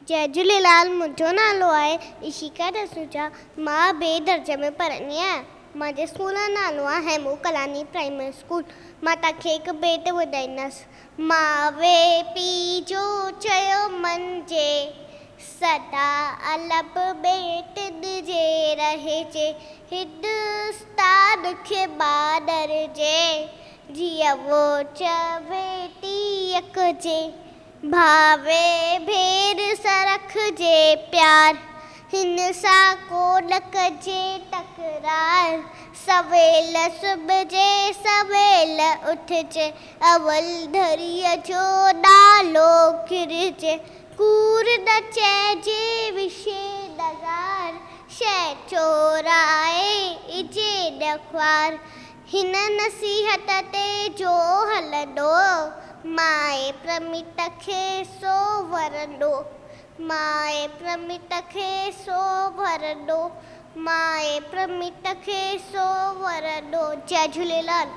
जय झूलेलाल। मुंहिंजो नालो आहे इशिका जसूजा। मां ॿिए दर्जे में पढ़ंदी आहियां। मुंहिंजे स्कूल जो नालो आहे हेमू कलानी प्राइमरी स्कूल। मां तव्हांखे हिकु बेट ॿुधाईंदसि। मावे पीउ जो चयो मञिजे, सदा अलॻि बेट ॾिजे रहिजे, हिंदुस्तान खे ॿार जे, जीअं वो चवे तीअं कजे, भावे भेर सां रखिजे प्यार, हिन सां कोन कजे तकरार, सवेल सुम्हिजे सवेल उथिजे, अवल धरीअ जो नालो खिरिजे, कूड़ न चइजे विषे नगार, शइ चोराए इजे न ख्वार, हिन नसीहत ते जो हलंदो, माए प्रमित खे सो वरंदो, माए प्रमित खे सो वरंदो, माए प्रमित खे सो वरंदो। जय झूलेलाल।